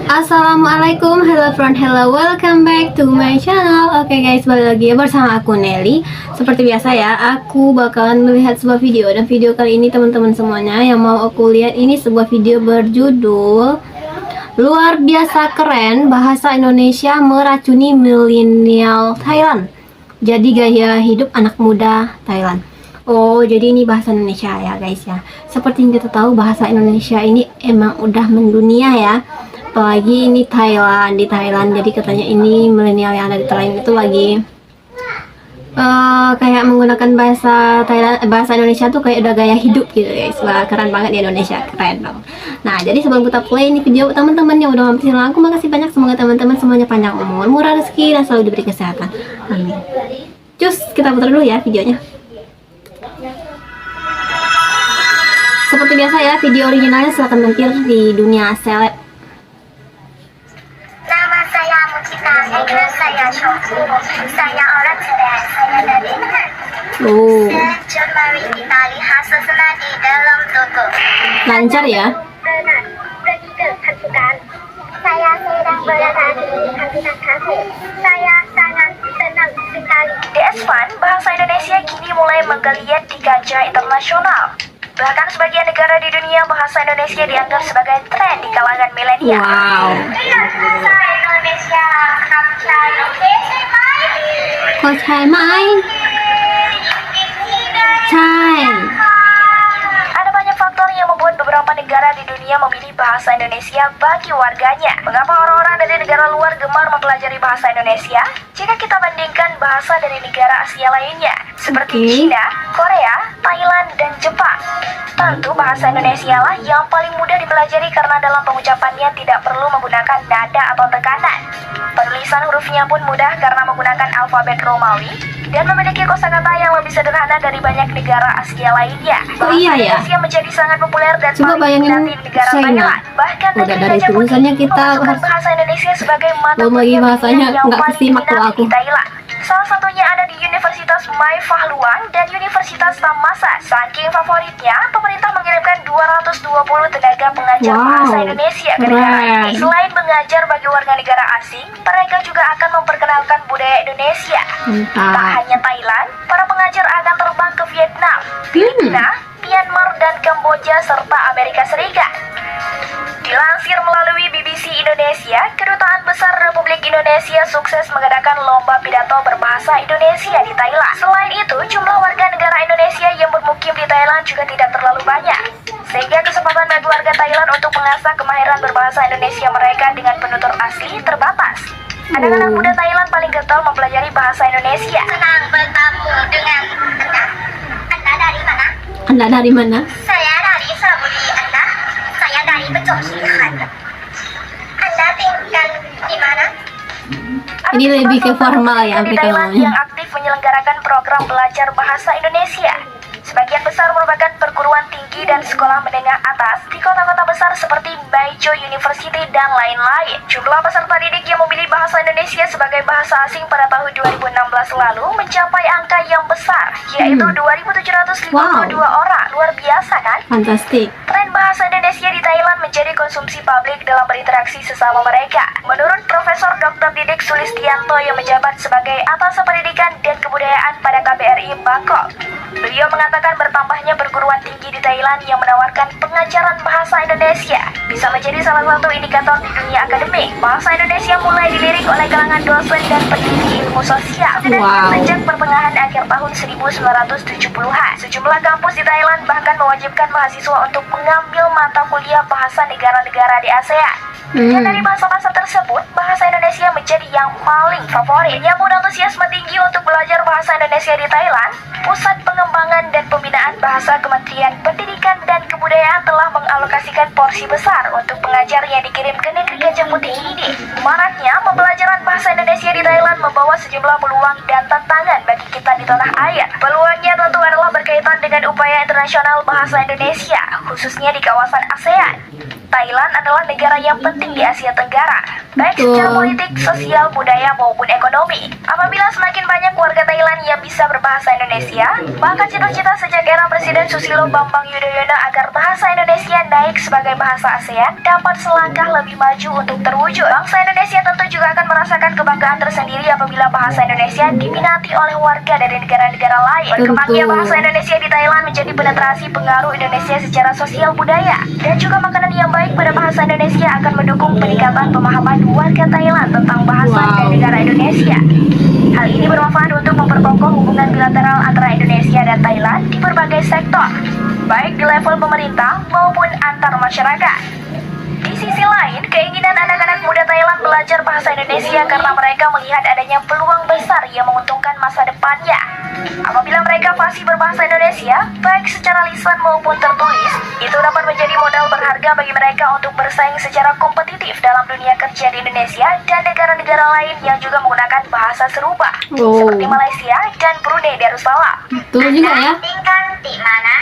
Assalamualaikum, hello friend, hello, welcome back to my channel. Oke guys, balik lagi bersama aku Nelly. Seperti biasa ya, aku bakalan melihat sebuah video. Dan video kali ini teman-teman semuanya yang mau aku lihat ini sebuah video berjudul Luar biasa keren, bahasa Indonesia meracuni milenial Thailand. Jadi gaya hidup anak muda Thailand. Oh, jadi ini bahasa Indonesia ya guys ya. Seperti yang kita tahu, bahasa Indonesia ini emang udah mendunia ya. Apalagi ini Thailand, di Thailand. Jadi katanya ini milenial yang ada di Thailand itu lagi kayak menggunakan bahasa Thailand, bahasa Indonesia tuh kayak udah gaya hidup gitu guys. Wah, keren banget di Indonesia, keren dong. Nah, jadi sebelum kita play ini video, teman-teman yang udah mampir channel aku, makasih banyak. Semoga teman-teman semuanya panjang umur, murah rezeki, dan selalu diberi kesehatan. Amin. Cus, kita putar dulu ya videonya. Seperti biasa ya, video originalnya silahkan mampir di dunia seleb. Nama saya Mucita, saya Shopee, saya orang Sudan, saya dari Oh, Sejak mari kita lihat suasana di dalam toko. lancar ya. Benar, pergi ke Kansukan. Saya sedang berada di Kansukan Cafe. Saya sangat senang sekali. DS Fun, bahasa Indonesia kini mulai menggeliat di kancah internasional. Bahkan sebagian negara di dunia bahasa Indonesia dianggap sebagai tren di kalangan milenial. Wow. Bahasa Indonesia kancah Indonesia Kokใช่ไหม ใช่ Ada banyak faktor yang membuat beberapa negara di dunia memilih bahasa Indonesia bagi warganya. Mengapa orang-orang dari negara luar gemar mempelajari bahasa Indonesia? Jika kita bandingkan bahasa dari negara Asia lainnya, seperti China, Korea, Thailand, dan Jepang. Tentu bahasa Indonesia lah yang paling mudah dipelajari karena dalam pengucapannya tidak perlu menggunakan nada atau tekanan. Penulisan hurufnya pun mudah karena menggunakan alfabet Romawi dan memiliki kosakata yang lebih sederhana dari banyak negara Asia lainnya. Oh iya ya. Indonesia menjadi sangat populer dan Coba paling bayangin diminati di negara China. Thailand. Bahkan Udah negeri dari Gajah Putih tulisannya kita memasukkan harus- bahasa Indonesia sebagai mata Belum lagi kuliah bahasanya pilihan yang nggak paling kesimak tuh diminati aku. di Thailand. Salah satunya ada di Universitas Mai Fah Luang dan Universitas Thammasat. Saking favoritnya, pemerintah mengirimkan 220 tenaga pengajar Wow, bahasa Indonesia ke negara ini. keren. Selain mengajar bagi warga negara asing, mereka juga akan memperkenalkan budaya Indonesia. Tak Mantap. hanya Thailand, para pengajar akan terbang ke Vietnam, Filipina, Myanmar, dan Kamboja, serta Amerika Serikat. Dilansir melalui BBC Indonesia, Kedutaan Besar Republik Indonesia sukses mengadakan lomba pidato berbahasa Indonesia di Thailand. Selain itu, jumlah warga negara Indonesia yang bermukim di Thailand juga tidak terlalu banyak. Sehingga kesempatan bagi warga Thailand untuk mengasah kemahiran berbahasa Indonesia mereka dengan penutur asli terbatas. Anak-anak muda Thailand paling getol mempelajari bahasa Indonesia. Senang bertemu dengan Anda. Anda dari mana? Anda dari mana? Saya dari Saburi. Anda? Saya dari Pejosihan. Anda tinggal di mana? Ini lebih ke formal ya, di mereka Thailand ngomongnya. yang aktif menyelenggarakan program belajar bahasa Indonesia. Sebagian besar merupakan perguruan tinggi dan sekolah menengah atas di kota-kota besar seperti Baijo University dan lain-lain. Jumlah peserta didik yang memilih bahasa Indonesia sebagai bahasa asing pada tahun 2016 lalu mencapai angka yang besar, yaitu 2.752 orang. Luar biasa kan? Fantastik. Tren bahasa Indonesia di Thailand menjadi konsumsi publik dalam berinteraksi sesama mereka. Menurut Profesor Dr. Didik Sulistianto yang menjabat sebagai Atas Pendidikan dan Kebudayaan pada KBRI Bangkok, beliau mengatakan bertambahnya perguruan tinggi di Thailand yang menawarkan pengajaran bahasa Indonesia bisa menjadi salah satu indikator di dunia akademik. Bahasa Indonesia mulai dilirik oleh kalangan dosen dan peneliti ilmu sosial. Wow. Sejak pertengahan akhir tahun 1970-an, sejumlah kampus di Thailand bahkan mewajibkan mahasiswa untuk mengambil mata kuliah bahasa negara-negara di ASEAN. Dan dari bahasa-bahasa tersebut, bahasa Indonesia menjadi yang paling favorit. Menyambut antusiasme tinggi untuk belajar bahasa Indonesia di Thailand, Pusat Pengembangan dan Pembinaan Bahasa Kementerian Pendidikan dan Kebudayaan telah mengalokasikan porsi besar untuk pengajar yang dikirim ke negeri Gajah Putih ini. Maraknya pembelajaran bahasa Indonesia di Thailand membawa sejumlah peluang dan tantangan bagi kita di tanah air. Peluangnya tentu adalah berkaitan dengan upaya internasional bahasa Indonesia, khususnya di kawasan ASEAN. Thailand adalah negara yang penting di Asia Tenggara. baik Betul. secara politik, sosial, budaya, maupun ekonomi. Apabila semakin banyak warga Thailand yang bisa berbahasa Indonesia, bahkan cita-cita sejak era Presiden Susilo Bambang Yudhoyono agar bahasa Indonesia naik sebagai bahasa ASEAN dapat selangkah lebih maju untuk terwujud. Bangsa Indonesia tentu juga akan merasakan kebanggaan tersendiri apabila bahasa Indonesia diminati oleh warga dari negara-negara lain. Berkembangnya bahasa Indonesia di Thailand menjadi penetrasi pengaruh Indonesia secara sosial budaya, dan juga makanan yang baik pada bahasa Indonesia akan mendukung peningkatan pemahaman warga Thailand tentang bahasa dan negara Indonesia. Hal ini bermanfaat untuk memperkokoh hubungan bilateral antara Indonesia dan Thailand di berbagai sektor, baik di level pemerintah maupun antar masyarakat. Di sisi lain, keinginan anak-anak muda Thailand belajar bahasa Indonesia karena mereka melihat adanya peluang besar yang menguntungkan masa depannya. Apabila mereka fasih berbahasa Indonesia, baik secara lisan maupun tertulis, itu dapat menjadi modal berharga bagi mereka untuk bersaing secara kompetitif dalam dunia kerja di Indonesia dan negara-negara lain yang juga menggunakan bahasa serupa, seperti Malaysia dan Brunei Darussalam. Betul juga ya. Tinggal di mana?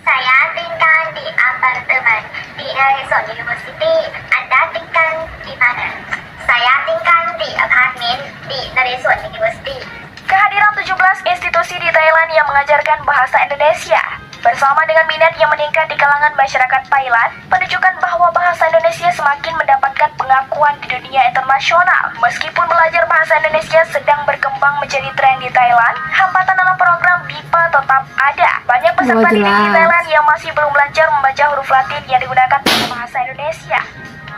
Saya tinggal di apartemen di Naresuan University. Anda tinggal di mana? Saya tinggal di apartemen di Naresuan University. Kehadiran 17 institusi di Thailand yang mengajarkan bahasa Indonesia bersama dengan minat yang meningkat di kalangan masyarakat Thailand menunjukkan bahwa bahasa Indonesia semakin mendapatkan pengakuan di dunia internasional. Meskipun belajar bahasa Indonesia sedang berkembang menjadi tren di Thailand, hambatan dalam program BIPA tetap ada. Banyak peserta didik di Thailand yang masih belum belajar membaca huruf Latin yang digunakan untuk bahasa Indonesia.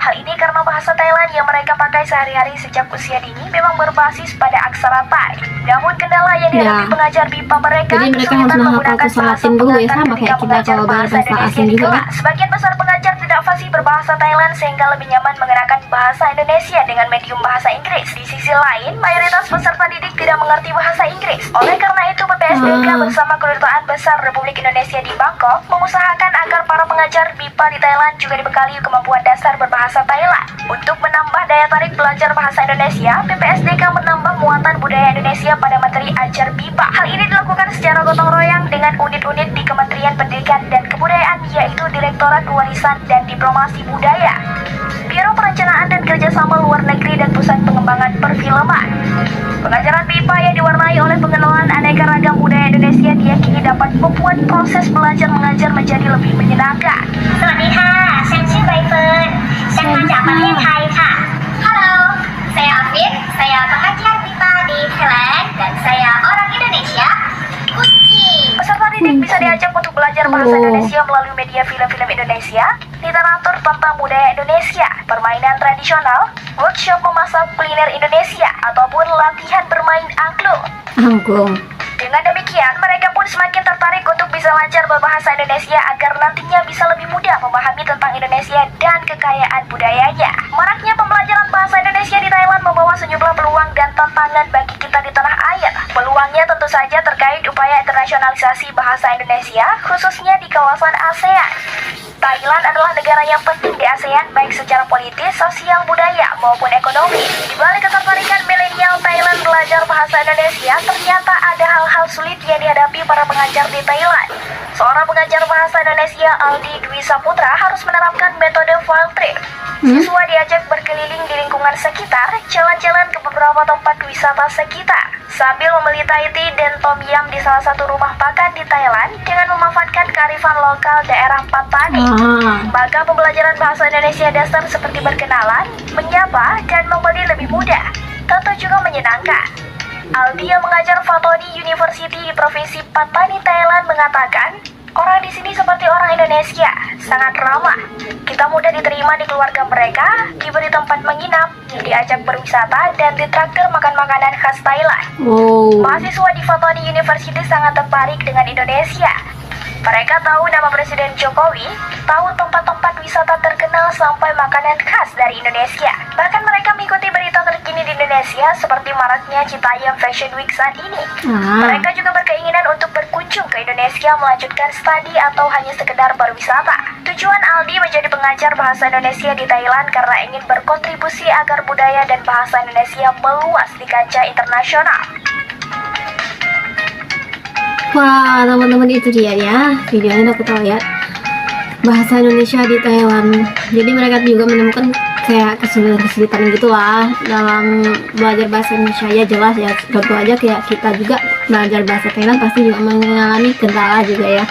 Hal ini karena bahasa Thailand yang mereka pakai sehari-hari sejak usia dini memang berbasis pada aksara Thai. Namun kendala yang dihadapi pengajar BIPA mereka Jadi mereka harus menghafal bahasa Latin dulu ya, sama kayak kita kalau belajar bahasa asing juga kan. Sebagian besar pengajar tidak fasih berbahasa Thailand sehingga lebih nyaman mengenakan bahasa Indonesia dengan medium bahasa Inggris. Di sisi lain, mayoritas peserta didik tidak mengerti bahasa Inggris. Oleh karena itu, PPSDK bersama Kedutaan Besar Republik Indonesia di Bangkok mengusahakan agar para pengajar BIPA di Thailand juga dibekali kemampuan dasar berbahasa Thailand. Untuk menambah daya tarik belajar bahasa Indonesia, PPSDK menambah muatan budaya Indonesia pada materi ajar BIPA. Hal ini dilakukan secara gotong royong dengan unit-unit di Kementerian Pendidikan dan Kebudayaan, yaitu Direktorat Warisan dan Diplomasi Budaya, Biro Perencanaan dan Kerjasama Luar Negeri, dan Pusat Pengembangan Perfilman. Pengajaran BIPA yang diwarnai oleh pengenalan aneka ragam budaya Indonesia diyakini dapat membuat proses belajar mengajar menjadi lebih menyenangkan. สวัสดีค่ะ ฉันชื่อใบเฟิร์น ฉันมาจากประเทศไทยค่ะ Halo, saya Afif, saya pengajar BIPA di Thailand, dan saya orang Indonesia. Kunci. Peserta didik bisa diajak untuk belajar bahasa Indonesia melalui media film-film Indonesia, literatur tentang budaya Indonesia, permainan tradisional, workshop memasak kuliner Indonesia, ataupun latihan bermain angklung. Angklung. Dengan demikian, mereka pun semakin tertarik untuk bisa lancar berbahasa Indonesia agar nantinya bisa lebih mudah memahami tentang Indonesia dan kekayaan budayanya. Maraknya pembelajaran bahasa Indonesia di Thailand membawa sejumlah peluang dan tantangan bagi kita di tanah air. Peluangnya tentu saja terkait upaya internasionalisasi bahasa Indonesia, khususnya di kawasan ASEAN. Thailand adalah negara yang penting di ASEAN baik secara politis, sosial, budaya, maupun ekonomi. Di balik ketertarikan milenial Thailand belajar bahasa Indonesia, ternyata ada hal-hal sulit yang dihadapi para pengajar di Thailand. Seorang pengajar bahasa Indonesia, Aldi Dwi Saputra, harus menerapkan metode field trip. Siswa diajak berkeliling di lingkungan sekitar, jalan-jalan ke beberapa tempat wisata sekitar, sambil membeli Thai tea dan tom yum di salah satu rumah makan di Thailand dengan memanfaatkan kearifan lokal daerah Patani. Maka pembelajaran bahasa Indonesia dasar seperti berkenalan, menyapa, dan membeli lebih mudah. Tentu juga menyenangkan. Aldi yang mengajar Fatoni University di Provinsi Patani, Thailand mengatakan, orang di sini seperti orang Indonesia, sangat ramah. Kita mudah diterima di keluarga mereka, diberi tempat menginap, diajak berwisata, dan ditraktir makan makanan khas Thailand. Mahasiswa di Fatoni University sangat tertarik dengan Indonesia. Mereka tahu nama Presiden Jokowi, tahu tempat-tempat wisata terkenal sampai makanan khas dari Indonesia. Bahkan mereka mengikuti berita terkini di Indonesia seperti maraknya Citayam Fashion Week saat ini. Mereka juga berkeinginan untuk berkunjung ke Indonesia melanjutkan studi atau hanya sekedar berwisata. Tujuan Aldi menjadi pengajar bahasa Indonesia di Thailand karena ingin berkontribusi agar budaya dan bahasa Indonesia meluas di kancah internasional. Wah, teman-teman, itu dia ya videonya, udah kita lihat bahasa Indonesia di Thailand. Jadi mereka juga menemukan kayak kesulitan gitu lah dalam belajar bahasa Indonesia. Ya jelas ya, contoh aja kayak kita juga belajar bahasa Thailand pasti juga mengalami kendala juga ya.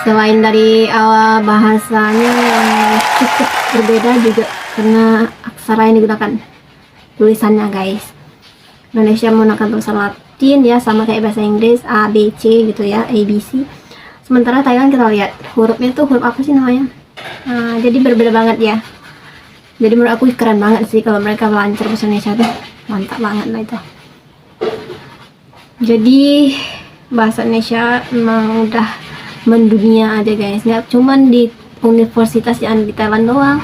Selain dari awal bahasanya yang cukup berbeda juga karena aksara yang digunakan tulisannya guys. Indonesia menggunakan tulisan Latin ya, sama kayak bahasa Inggris A, B, C gitu ya, A, B, C. Sementara Thailand kita lihat hurufnya tuh huruf apa sih namanya. Nah, jadi berbeda banget ya. Jadi menurut aku keren banget sih kalau mereka lancar bahasa Indonesia tuh, mantap banget lah itu. Jadi bahasa Indonesia emang udah mendunia aja guys, nggak cuman di universitas yang di Thailand doang,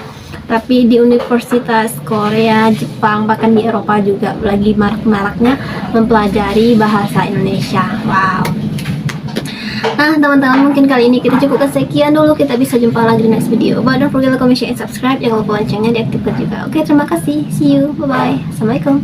tapi di universitas Korea, Jepang, bahkan di Eropa juga lagi marak-maraknya mempelajari bahasa Indonesia. Wow. Nah teman-teman, mungkin kali ini kita cukupkan sekian dulu, kita bisa jumpa lagi di next video. But don't forget to comment, share, and subscribe, jangan lupa loncengnya diaktifkan juga. Oke, terima kasih, see you, bye bye, assalamualaikum.